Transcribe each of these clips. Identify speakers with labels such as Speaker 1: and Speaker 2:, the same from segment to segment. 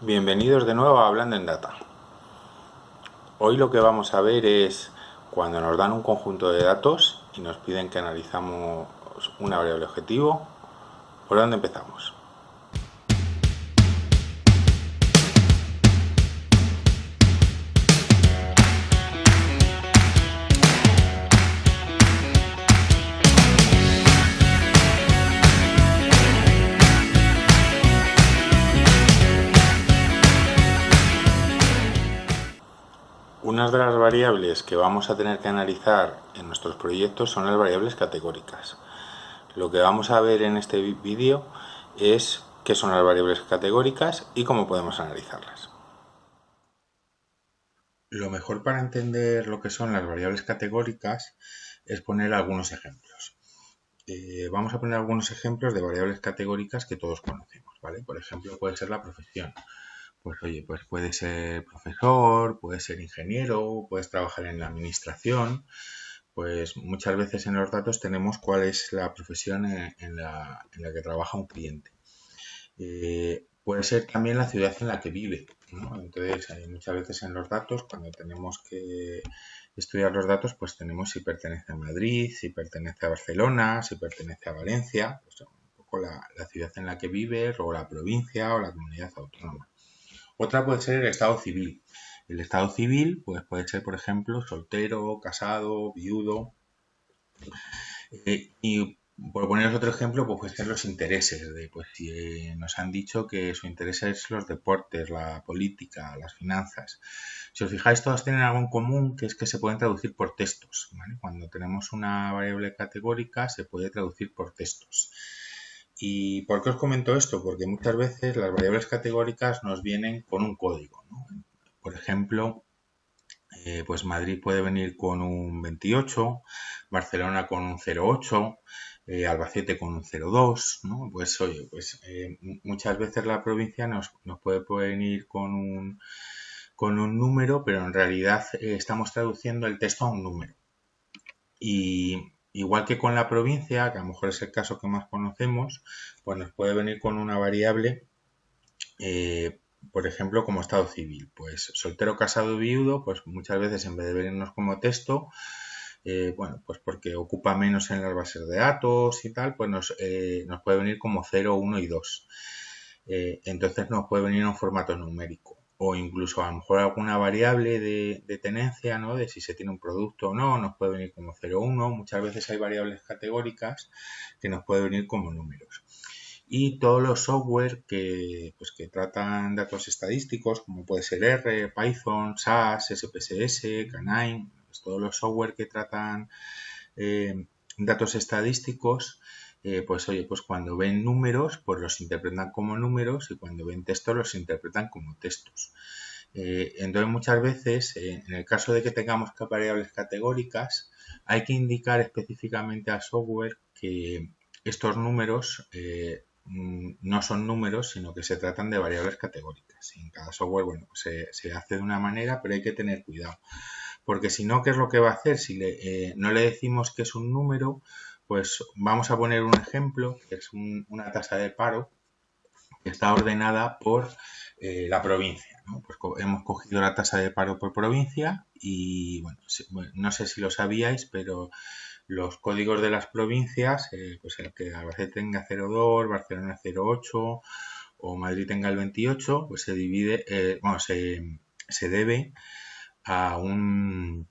Speaker 1: Bienvenidos de nuevo a Hablando en Data. Hoy lo que vamos a ver es cuando nos dan un conjunto de datos y nos piden que analizamos una variable objetivo, ¿por dónde empezamos? Unas de las variables que vamos a tener que analizar en nuestros proyectos son las variables categóricas. Lo que vamos a ver en este vídeo es qué son las variables categóricas y cómo podemos analizarlas. Lo mejor para entender lo que son las variables categóricas es poner algunos ejemplos. Vamos a poner algunos ejemplos de variables categóricas que todos conocemos, ¿vale? Por ejemplo, puede ser la profesión. Pues oye, pues puede ser profesor, puede ser ingeniero, puedes trabajar en la administración. Pues muchas veces en los datos tenemos cuál es la profesión en la que trabaja un cliente. Puede ser también la ciudad en la que vive, ¿no? Entonces, muchas veces en los datos, cuando tenemos que estudiar los datos, pues tenemos si pertenece a Madrid, si pertenece a Barcelona, si pertenece a Valencia, pues un poco la ciudad en la que vive, o la provincia o la comunidad autónoma. Otra puede ser el estado civil. El estado civil pues puede ser, por ejemplo, soltero, casado, viudo. Y por poneros otro ejemplo, pues pueden ser los intereses. Pues si nos han dicho que su interés es los deportes, la política, las finanzas. Si os fijáis, todas tienen algo en común, que es que se pueden traducir por textos, ¿vale? Cuando tenemos una variable categórica, se puede traducir por textos. ¿Y por qué os comento esto? Porque muchas veces las variables categóricas nos vienen con un código, ¿no? Por ejemplo, pues Madrid puede venir con un 28, Barcelona con un 0,8, Albacete con un 0,2, ¿no? Pues oye, pues muchas veces la provincia nos puede venir con un número, pero en realidad estamos traduciendo el texto a un número. Y igual que con la provincia, que a lo mejor es el caso que más conocemos, pues nos puede venir con una variable, por ejemplo, como estado civil. Pues soltero, casado, viudo, pues muchas veces en vez de venirnos como texto, bueno, pues porque ocupa menos en las bases de datos y tal, pues nos puede venir como 0, 1 y 2. Entonces nos puede venir en un formato numérico. O incluso a lo mejor alguna variable de tenencia, ¿no? De si se tiene un producto o no, nos puede venir como 0, 1. Muchas veces hay variables categóricas que nos puede venir como números. Y todos los software que tratan datos estadísticos, como puede ser R, Python, SAS, SPSS, Canine, pues todos los software que tratan datos estadísticos, pues oye, pues cuando ven números, pues los interpretan como números y cuando ven textos los interpretan como textos. Entonces muchas veces, en el caso de que tengamos variables categóricas, hay que indicar específicamente al software que estos números no son números, sino que se tratan de variables categóricas. Y en cada software, bueno, se hace de una manera, pero hay que tener cuidado. Porque si no, ¿qué es lo que va a hacer? Si no le decimos que es un número, pues vamos a poner un ejemplo, que es una tasa de paro que está ordenada por la provincia, ¿no? Pues hemos cogido la tasa de paro por provincia y, bueno, no sé si lo sabíais, pero los códigos de las provincias, pues el que Albacete tenga 0,2, Barcelona 0,8 o Madrid tenga el 28, pues se divide, bueno, se debe a un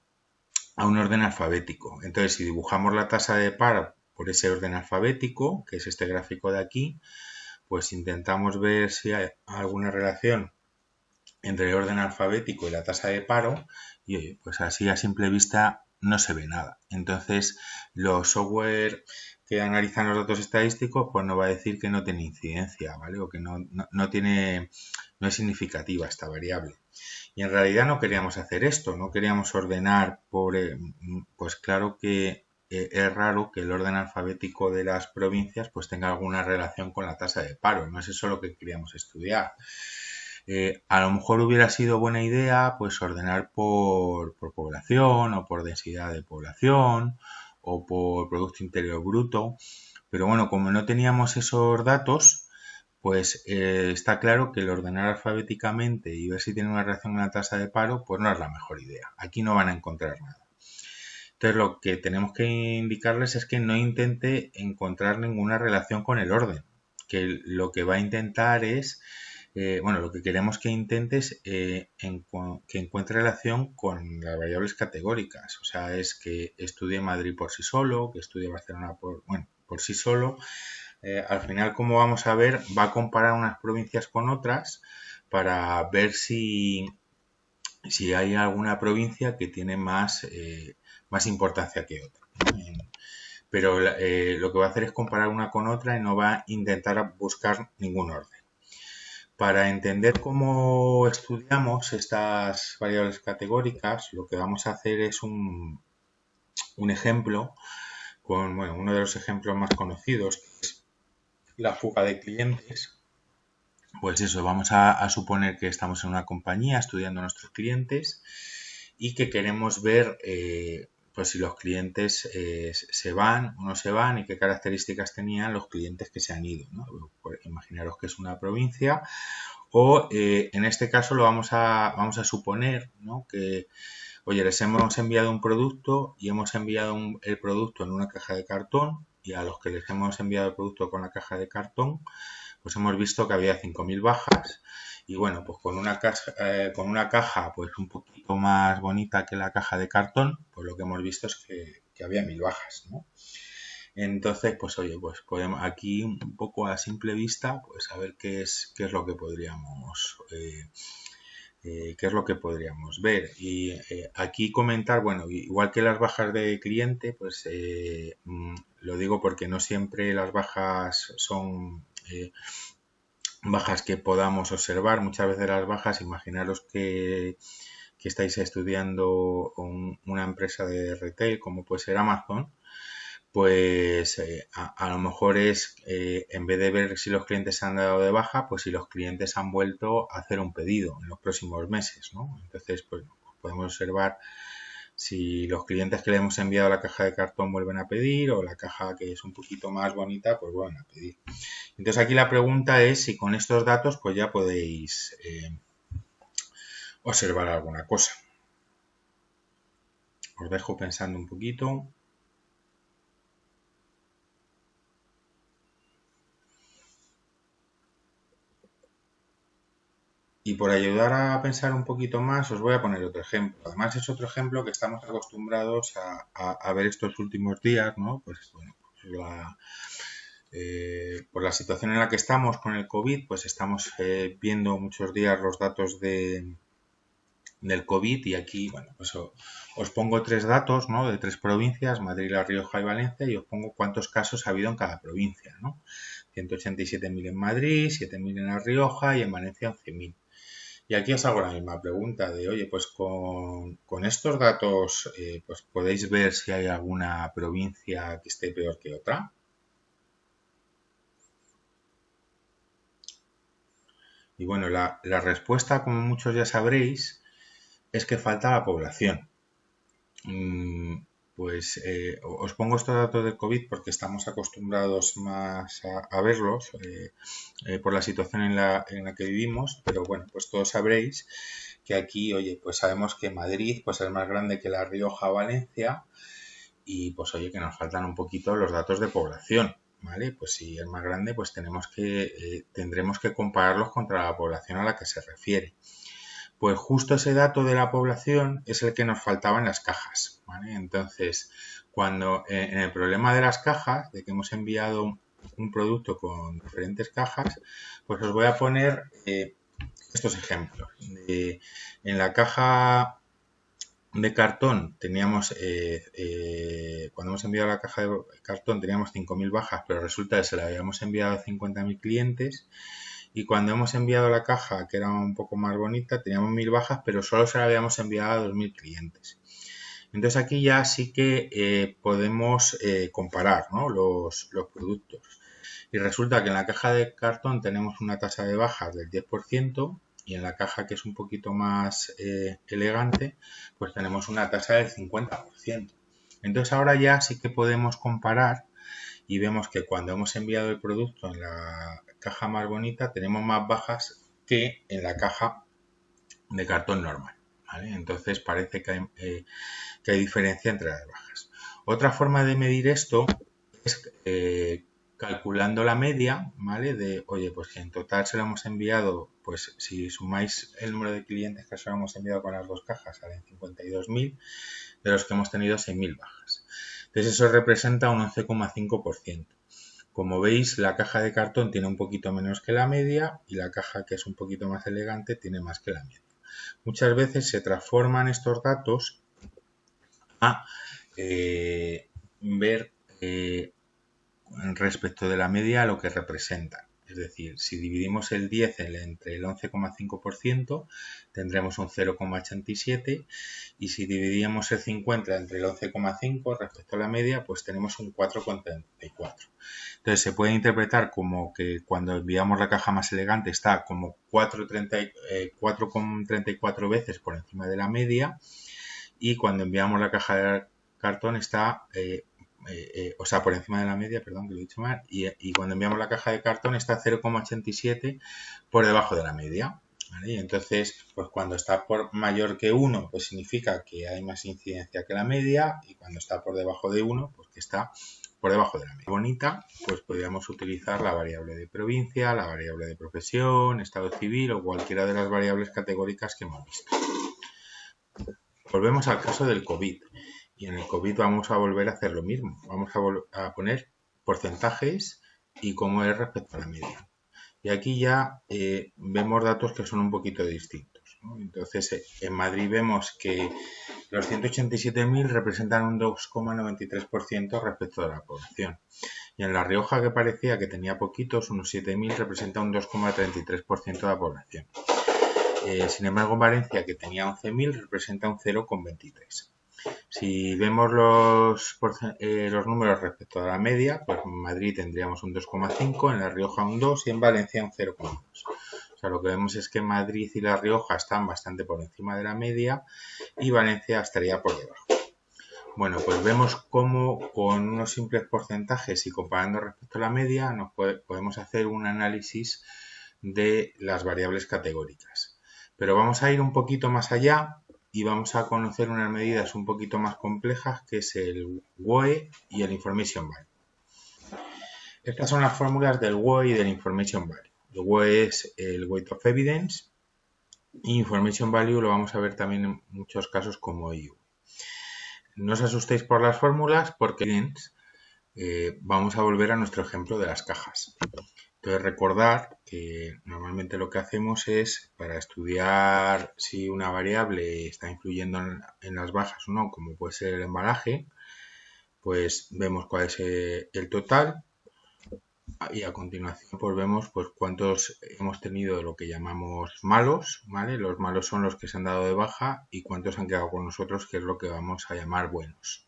Speaker 1: orden alfabético. Entonces, si dibujamos la tasa de paro por ese orden alfabético, que es este gráfico de aquí, pues intentamos ver si hay alguna relación entre el orden alfabético y la tasa de paro y oye, pues así a simple vista no se ve nada. Entonces, los software que analizan los datos estadísticos pues nos va a decir que no tiene incidencia, ¿vale? O que no es significativa esta variable. Y en realidad no queríamos hacer esto, no queríamos ordenar por, pues claro que es raro que el orden alfabético de las provincias pues tenga alguna relación con la tasa de paro, no es eso lo que queríamos estudiar. A lo mejor hubiera sido buena idea pues ordenar por población o por densidad de población o por Producto Interior Bruto, pero bueno, como no teníamos esos datos, pues está claro que el ordenar alfabéticamente y ver si tiene una relación con la tasa de paro, pues no es la mejor idea. Aquí no van a encontrar nada. Entonces lo que tenemos que indicarles es que no intente encontrar ninguna relación con el orden, que lo que va a intentar es, bueno, lo que queremos que intente es que encuentre relación con las variables categóricas, o sea, es que estudie Madrid por sí solo, que estudie Barcelona por sí solo. Al final, como vamos a ver, va a comparar unas provincias con otras para ver si hay alguna provincia que tiene más importancia que otra. Pero lo que va a hacer es comparar una con otra y no va a intentar buscar ningún orden. Para entender cómo estudiamos estas variables categóricas, lo que vamos a hacer es un ejemplo con uno de los ejemplos más conocidos, que es la fuga de clientes. Pues eso, vamos a suponer que estamos en una compañía estudiando a nuestros clientes y que queremos ver pues si los clientes se van o no se van y qué características tenían los clientes que se han ido, ¿no? Pues imaginaros que es una provincia o en este caso lo vamos a suponer, ¿no? Que, oye, les hemos enviado un producto y hemos enviado el producto en una caja de cartón y a los que les hemos enviado el producto con la caja de cartón, pues hemos visto que había 5.000 bajas y bueno, pues con una caja pues un poquito más bonita que la caja de cartón, pues lo que hemos visto es que había 1.000 bajas, ¿no? Entonces, pues oye, pues podemos aquí un poco a simple vista, pues a ver qué es lo que podríamos qué es lo que podríamos ver. Y aquí comentar, bueno, igual que las bajas de cliente, pues lo digo porque no siempre las bajas son bajas que podamos observar. Muchas veces las bajas, imaginaros que estáis estudiando una empresa de retail como puede ser Amazon, pues a lo mejor es, en vez de ver si los clientes se han dado de baja, pues si los clientes han vuelto a hacer un pedido en los próximos meses, ¿no? Entonces, pues podemos observar si los clientes que le hemos enviado la caja de cartón vuelven a pedir o la caja que es un poquito más bonita, pues vuelven a pedir. Entonces aquí la pregunta es si con estos datos pues ya podéis observar alguna cosa. Os dejo pensando un poquito. Y por ayudar a pensar un poquito más, os voy a poner otro ejemplo. Además, es otro ejemplo que estamos acostumbrados a ver estos últimos días, ¿no? Pues bueno, por la situación en la que estamos con el COVID, pues estamos viendo muchos días los datos del COVID y aquí, bueno, pues os pongo 3 datos, ¿no? De 3 provincias, Madrid, La Rioja y Valencia, y os pongo cuántos casos ha habido en cada provincia, ¿no? 187.000 en Madrid, 7.000 en La Rioja y en Valencia 11.000. Y aquí os hago la misma pregunta de, oye, pues con estos datos, pues podéis ver si hay alguna provincia que esté peor que otra. Y bueno, la respuesta, como muchos ya sabréis, es que falta la población. Pues os pongo estos datos de COVID porque estamos acostumbrados más a verlos por la situación en la que vivimos, pero bueno, pues todos sabréis que aquí, oye, pues sabemos que Madrid pues es más grande que La Rioja o Valencia y pues oye, que nos faltan un poquito los datos de población, ¿vale? Pues si es más grande, pues tendremos que compararlos contra la población a la que se refiere. Pues justo ese dato de la población es el que nos faltaba en las cajas, ¿vale? Entonces, cuando en el problema de las cajas, de que hemos enviado un producto con diferentes cajas, pues os voy a poner estos ejemplos. En la caja de cartón teníamos, cuando hemos enviado la caja de cartón teníamos 5.000 bajas, pero resulta que se la habíamos enviado a 50.000 clientes. Y cuando hemos enviado la caja, que era un poco más bonita, teníamos 1.000 bajas, pero solo se la habíamos enviado a 2.000 clientes. Entonces aquí ya sí que podemos comparar, ¿no? los productos. Y resulta que en la caja de cartón tenemos una tasa de bajas del 10% y en la caja que es un poquito más elegante, pues tenemos una tasa del 50%. Entonces ahora ya sí que podemos comparar y vemos que cuando hemos enviado el producto en la caja más bonita tenemos más bajas que en la caja de cartón normal, ¿vale? Entonces parece que hay diferencia entre las bajas. Otra forma de medir esto es calculando la media, ¿vale? De, oye, pues que en total se lo hemos enviado, pues si sumáis el número de clientes que se lo hemos enviado con las dos cajas, salen 52.000, de los que hemos tenido 6.000 bajas. Entonces eso representa un 11,5%. Como veis, la caja de cartón tiene un poquito menos que la media y la caja que es un poquito más elegante tiene más que la media. Muchas veces se transforman estos datos a ver respecto de la media lo que representa. Es decir, si dividimos el 10 entre el 11,5%, tendremos un 0,87 y si dividimos el 50 entre el 11,5 respecto a la media, pues tenemos un 4,34. Entonces se puede interpretar como que cuando enviamos la caja más elegante está como 4,34 veces por encima de la media y cuando enviamos la caja de cartón está o sea, por encima de la media, perdón, que lo he dicho mal, y cuando enviamos la caja de cartón está 0,87 por debajo de la media, ¿vale? Y entonces, pues cuando está por mayor que 1, pues significa que hay más incidencia que la media, y cuando está por debajo de 1, pues que está por debajo de la media. Bonita, pues podríamos utilizar la variable de provincia, la variable de profesión, estado civil o cualquiera de las variables categóricas que hemos visto. Volvemos al caso del COVID. Y en el COVID vamos a volver a hacer lo mismo. Vamos a poner porcentajes y cómo es respecto a la media. Y aquí ya vemos datos que son un poquito distintos, ¿no? Entonces, en Madrid vemos que los 187.000 representan un 2,93% respecto de la población. Y en La Rioja, que parecía que tenía poquitos, unos 7.000, representa un 2,33% de la población. Sin embargo, en Valencia, que tenía 11.000, representa un 0,23%. Si vemos los números respecto a la media, pues en Madrid tendríamos un 2,5, en La Rioja un 2 y en Valencia un 0,2. O sea, lo que vemos es que Madrid y La Rioja están bastante por encima de la media y Valencia estaría por debajo. Bueno, pues vemos cómo con unos simples porcentajes y comparando respecto a la media podemos hacer un análisis de las variables categóricas. Pero vamos a ir un poquito más allá y vamos a conocer unas medidas un poquito más complejas que es el WOE y el Information Value. Estas son las fórmulas del WOE y del Information Value. El WOE es el Weight of Evidence y Information Value lo vamos a ver también en muchos casos como IU. No os asustéis por las fórmulas porque vamos a volver a nuestro ejemplo de las cajas. Entonces recordar que normalmente lo que hacemos es, para estudiar si una variable está influyendo en las bajas o no, como puede ser el embalaje, pues vemos cuál es el total y a continuación pues vemos pues cuántos hemos tenido de lo que llamamos malos, ¿vale? Los malos son los que se han dado de baja y cuántos han quedado con nosotros, que es lo que vamos a llamar buenos.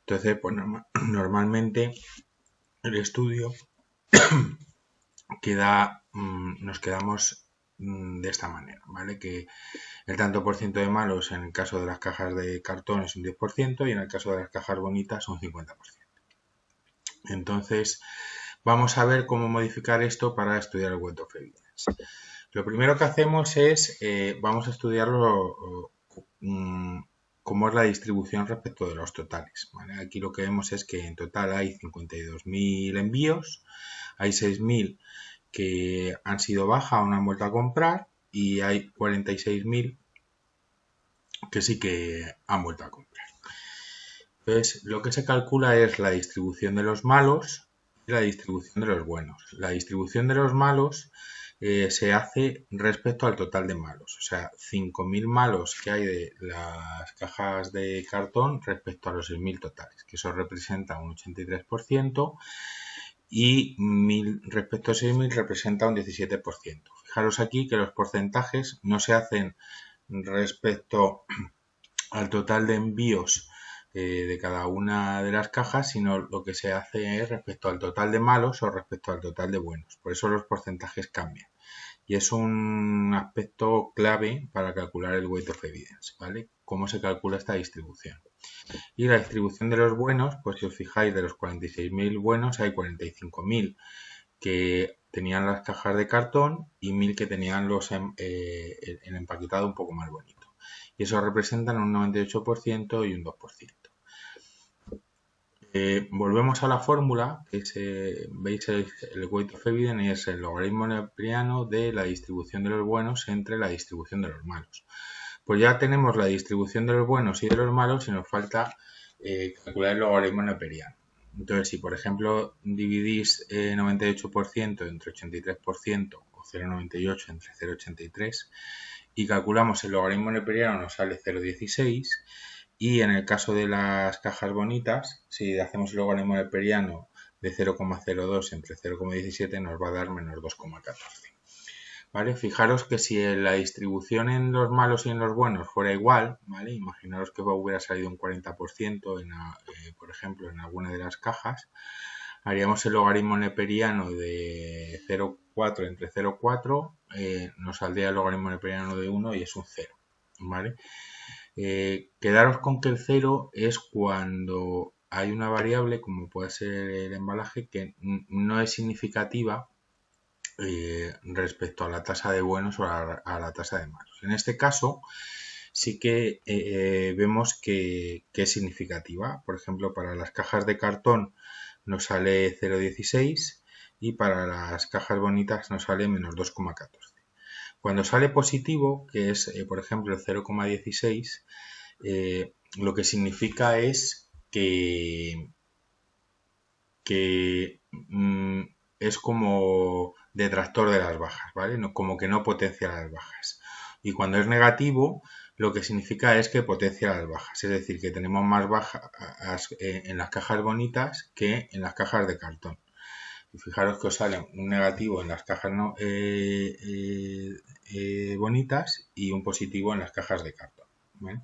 Speaker 1: Entonces, pues normalmente el estudio nos quedamos de esta manera, ¿vale? Que el tanto por ciento de malos en el caso de las cajas de cartón es un 10% y en el caso de las cajas bonitas un 50%. Entonces, vamos a ver cómo modificar esto para estudiar el Weight of Evidence. Lo primero que hacemos es, vamos a estudiar cómo es la distribución respecto de los totales, ¿vale? Aquí lo que vemos es que en total hay 52.000 envíos, hay 6.000 que han sido baja o no han vuelto a comprar y hay 46.000 que sí que han vuelto a comprar. Entonces, lo que se calcula es la distribución de los malos y la distribución de los buenos. La distribución de los malos se hace respecto al total de malos. O sea, 5.000 malos que hay de las cajas de cartón respecto a los 6.000 totales, que eso representa un 83%. Y 1.000 respecto a 6.000 representa un 17%. Fijaros aquí que los porcentajes no se hacen respecto al total de envíos de cada una de las cajas, sino lo que se hace es respecto al total de malos o respecto al total de buenos. Por eso los porcentajes cambian. Y es un aspecto clave para calcular el Weight of Evidence, ¿vale? Cómo se calcula esta distribución. Y la distribución de los buenos, pues si os fijáis, de los 46.000 buenos hay 45.000 que tenían las cajas de cartón y 1000 que tenían el empaquetado un poco más bonito. Y eso representan un 98% y un 2%. Volvemos a la fórmula, que veis el weight of evidence es el logaritmo neperiano de la distribución de los buenos entre la distribución de los malos. Pues ya tenemos la distribución de los buenos y de los malos y nos falta calcular el logaritmo neperiano. Entonces, si por ejemplo dividís 98% entre 83% o 0,98 entre 0,83 y calculamos el logaritmo neperiano, nos sale 0,16. Y en el caso de las cajas bonitas, si hacemos el logaritmo neperiano de 0,02 entre 0,17 nos va a dar menos 2,14. ¿Vale? Fijaros que si la distribución en los malos y en los buenos fuera igual, ¿vale? Imaginaros que hubiera salido un 40% por ejemplo, en alguna de las cajas, haríamos el logaritmo neperiano de 0,4 entre 0,4, nos saldría el logaritmo neperiano de 1 y es un 0, ¿vale? Quedaros con que el 0 es cuando hay una variable, como puede ser el embalaje, que no es significativa respecto a la tasa de buenos o a la tasa de malos. En este caso, sí que vemos que es significativa. Por ejemplo, para las cajas de cartón nos sale 0,16 y para las cajas bonitas nos sale menos 2,14. Cuando sale positivo, que es, por ejemplo, el 0,16, lo que significa es que es como detractor de las bajas, ¿vale? No, como que no potencia las bajas. Y cuando es negativo, lo que significa es que potencia las bajas. Es decir, que tenemos más bajas en las cajas bonitas que en las cajas de cartón. Y fijaros que os sale un negativo en las cajas bonitas y un positivo en las cajas de cartón, ¿vale?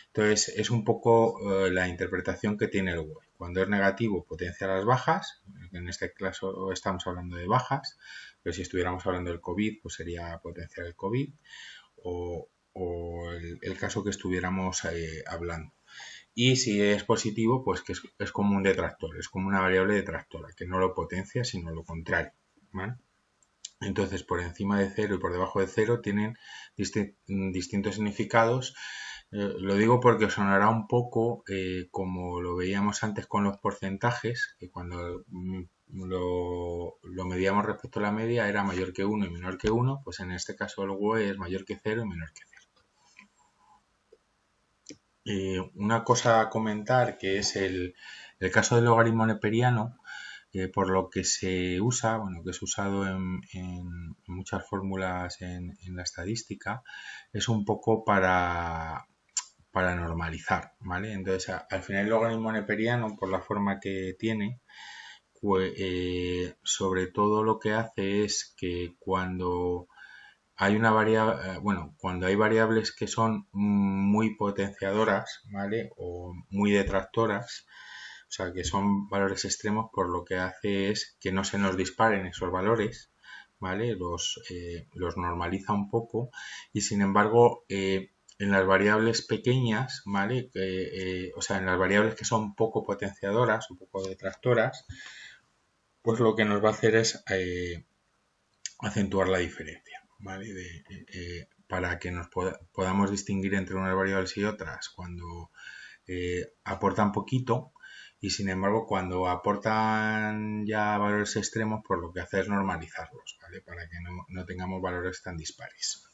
Speaker 1: Entonces es un poco la interpretación que tiene el WOI. Cuando es negativo potencia las bajas, en este caso estamos hablando de bajas, pero si estuviéramos hablando del COVID, pues sería potenciar el COVID o el caso que estuviéramos hablando. Y si es positivo, pues que es como un detractor, es como una variable detractora, que no lo potencia, sino lo contrario, ¿vale? Entonces, por encima de 0 y por debajo de 0 tienen distintos significados. Lo digo porque os sonará un poco como lo veíamos antes con los porcentajes, que cuando lo medíamos respecto a la media era mayor que 1 y menor que 1, pues en este caso el WOE es mayor que 0 y menor que 0. Una cosa a comentar que es el caso del logaritmo neperiano, por lo que se usa, bueno, que es usado en muchas fórmulas en la estadística, es un poco para normalizar, ¿vale? Entonces, al final el logaritmo neperiano, por la forma que tiene, pues, sobre todo lo que hace es que cuando hay una variable, cuando hay variables que son muy potenciadoras, ¿vale? O muy detractoras, o sea, que son valores extremos, por lo que hace es que no se nos disparen esos valores, ¿vale? Los normaliza un poco y sin embargo, en las variables pequeñas, ¿vale? O sea, en las variables que son poco potenciadoras o poco detractoras, pues lo que nos va a hacer es acentuar la diferencia, ¿vale? Para que nos podamos distinguir entre unas variables y otras cuando aportan poquito y sin embargo cuando aportan ya valores extremos, pues lo que hace es normalizarlos, ¿vale? Para que no tengamos valores tan dispares.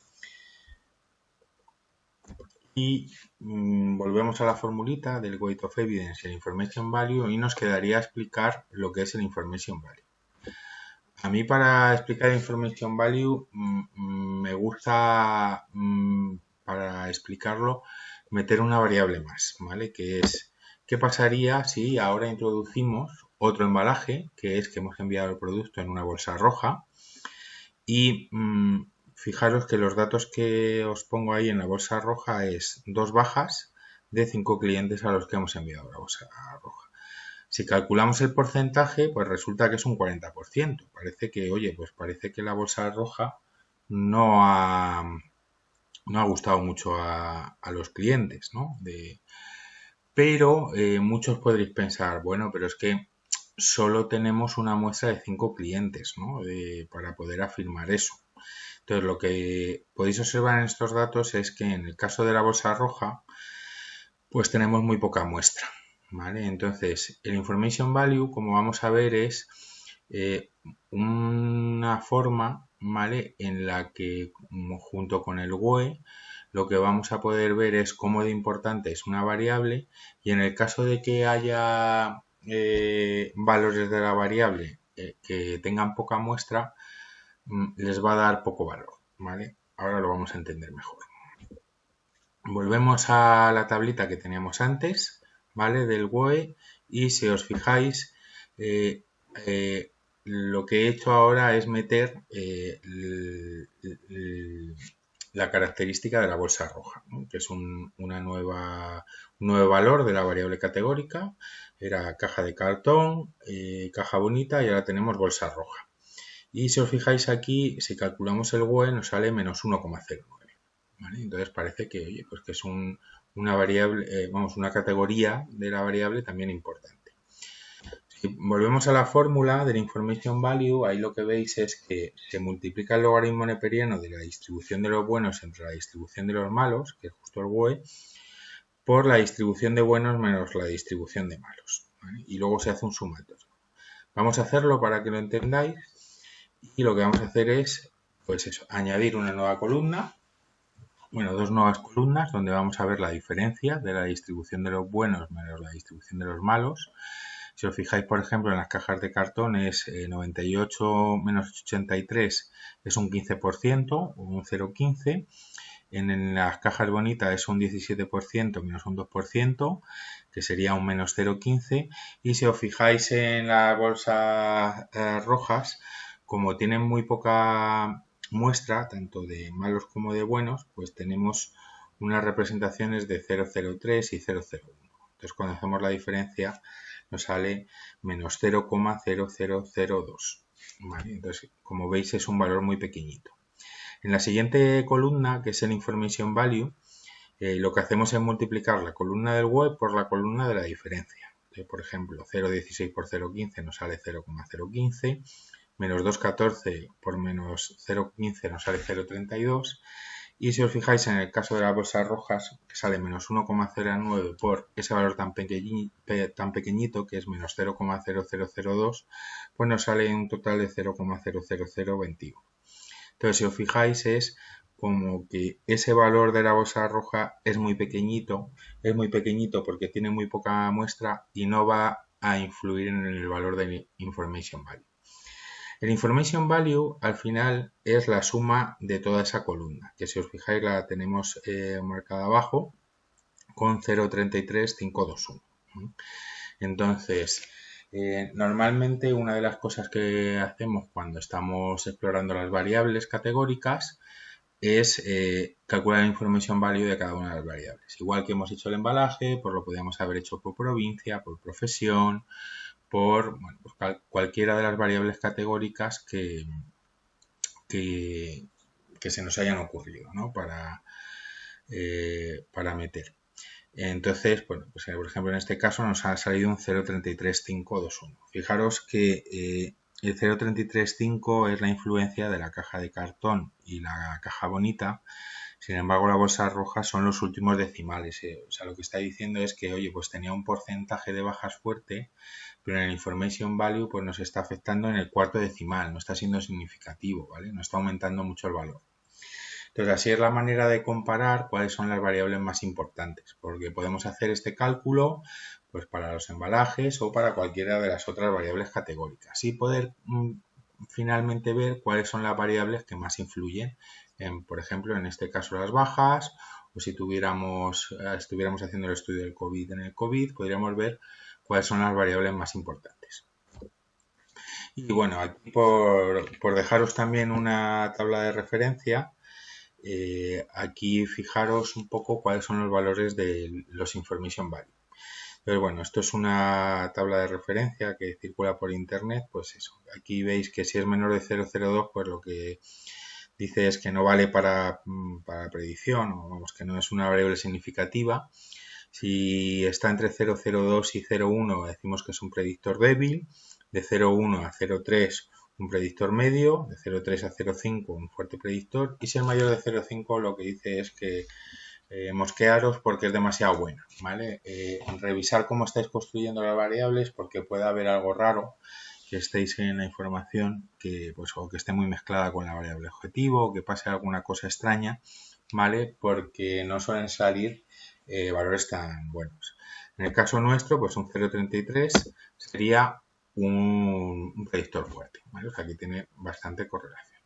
Speaker 1: Y volvemos a la formulita del weight of evidence y el information value y nos quedaría explicar lo que es el information value. A mí para explicar information value me gusta, para explicarlo, meter una variable más, ¿vale? Que es, ¿qué pasaría si ahora introducimos otro embalaje, que es que hemos enviado el producto en una bolsa roja? Y fijaros que los datos que os pongo ahí en la bolsa roja es 2 bajas de 5 clientes a los que hemos enviado la bolsa roja. Si calculamos el porcentaje, pues resulta que es un 40%. Parece que, oye, pues parece que la bolsa roja no ha gustado mucho a los clientes, ¿no? Pero muchos podréis pensar, bueno, pero es que solo tenemos una muestra de 5 clientes, ¿no? Para poder afirmar eso. Entonces, lo que podéis observar en estos datos es que en el caso de la bolsa roja, pues tenemos muy poca muestra, ¿vale? Entonces, el Information Value, como vamos a ver, es una forma, ¿vale?, en la que junto con el WOE lo que vamos a poder ver es cómo de importante es una variable, y en el caso de que haya valores de la variable que tengan poca muestra, les va a dar poco valor, ¿vale? Ahora lo vamos a entender mejor. Volvemos a la tablita que teníamos antes, ¿vale?, del WOE, y si os fijáis, lo que he hecho ahora es meter la característica de la bolsa roja, ¿no?, que es un nuevo valor de la variable categórica. Era caja de cartón, caja bonita, y ahora tenemos bolsa roja. Y si os fijáis aquí, si calculamos el WOE nos sale menos 1,09. ¿Vale? Entonces parece que, oye, pues que es una variable, una categoría de la variable también importante. Si volvemos a la fórmula del Information Value, ahí lo que veis es que se multiplica el logaritmo neperiano de la distribución de los buenos entre la distribución de los malos, que es justo el WOE, por la distribución de buenos menos la distribución de malos, ¿vale? Y luego se hace un sumatorio. Vamos a hacerlo para que lo entendáis, y lo que vamos a hacer es, pues eso, añadir una nueva columna. Bueno, dos nuevas columnas donde vamos a ver la diferencia de la distribución de los buenos menos la distribución de los malos. Si os fijáis, por ejemplo, en las cajas de cartón es 98 menos 83 es un 15%, un 0,15. En las cajas bonitas es un 17% menos un 2%, que sería un menos 0,15. Y si os fijáis en las bolsas rojas, como tienen muy poca muestra, tanto de malos como de buenos, pues tenemos unas representaciones de 0,03 y 0,01. Entonces, cuando hacemos la diferencia, nos sale menos 0,0002. ¿Vale? Entonces, como veis, es un valor muy pequeñito. En la siguiente columna, que es el Information Value, lo que hacemos es multiplicar la columna del WOE por la columna de la diferencia. Entonces, por ejemplo, 0,16 por 0,15 nos sale 0,015. Menos 2,14 por menos 0,15 nos sale 0,32. Y si os fijáis en el caso de las bolsas rojas, que sale menos 1,09 por ese valor tan pequeñito, que es menos 0,0002, pues nos sale un total de 0,00021. Entonces, si os fijáis, es como que ese valor de la bolsa roja es muy pequeñito porque tiene muy poca muestra y no va a influir en el valor del Information Value. El Information Value al final es la suma de toda esa columna, que si os fijáis la tenemos marcada abajo con 0,33521. Entonces, normalmente una de las cosas que hacemos cuando estamos explorando las variables categóricas es calcular el Information Value de cada una de las variables. Igual que hemos hecho el embalaje, pues lo podríamos haber hecho por provincia, por profesión, por pues cualquiera de las variables categóricas que se nos hayan ocurrido, ¿no?, para meter. Entonces, bueno, pues por ejemplo en este caso nos ha salido un 0,33521. Fijaros que el 0,335 es la influencia de la caja de cartón y la caja bonita. Sin embargo, la bolsa roja son los últimos decimales. O sea, lo que está diciendo es que, oye, pues tenía un porcentaje de bajas fuerte, pero en el Information Value pues nos está afectando en el cuarto decimal, no está siendo significativo, ¿vale? No está aumentando mucho el valor. Entonces, así es la manera de comparar cuáles son las variables más importantes, porque podemos hacer este cálculo pues para los embalajes o para cualquiera de las otras variables categóricas y poder finalmente ver cuáles son las variables que más influyen en, por ejemplo, en este caso las bajas, o si estuviéramos haciendo el estudio del COVID en el COVID, podríamos ver cuáles son las variables más importantes. Y bueno, aquí por dejaros también una tabla de referencia, aquí fijaros un poco cuáles son los valores de los Information Value. Pero bueno, esto es una tabla de referencia que circula por internet, pues eso. Aquí veis que si es menor de 0,02, pues lo que dice es que no vale para predicción, o vamos, que no es una variable significativa. Si está entre 0,02 y 0,1 decimos que es un predictor débil, de 0,1 a 0,3 un predictor medio, de 0,3 a 0,5 un fuerte predictor, y si es mayor de 0,5 lo que dice es que mosquearos porque es demasiado buena, ¿vale? Revisar cómo estáis construyendo las variables porque puede haber algo raro que estéis en la información que, pues, o que esté muy mezclada con la variable objetivo, o que pase alguna cosa extraña, ¿vale? Porque no suelen salir valores tan buenos. En el caso nuestro, pues un 0,33 sería un predictor fuerte, ¿vale? O sea, aquí tiene bastante correlación.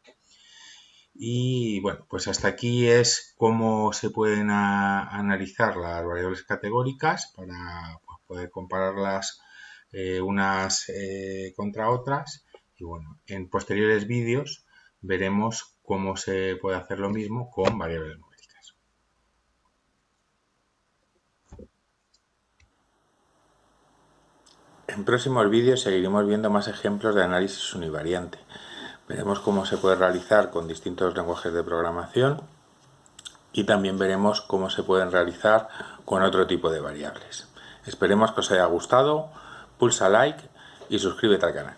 Speaker 1: Y bueno, pues hasta aquí es cómo se pueden analizar las variables categóricas para pues, poder compararlas unas contra otras. Y bueno, en posteriores vídeos veremos cómo se puede hacer lo mismo con variables numéricas. En próximos vídeos seguiremos viendo más ejemplos de análisis univariante. Veremos cómo se puede realizar con distintos lenguajes de programación y también veremos cómo se pueden realizar con otro tipo de variables. Esperemos que os haya gustado, pulsa like y suscríbete al canal.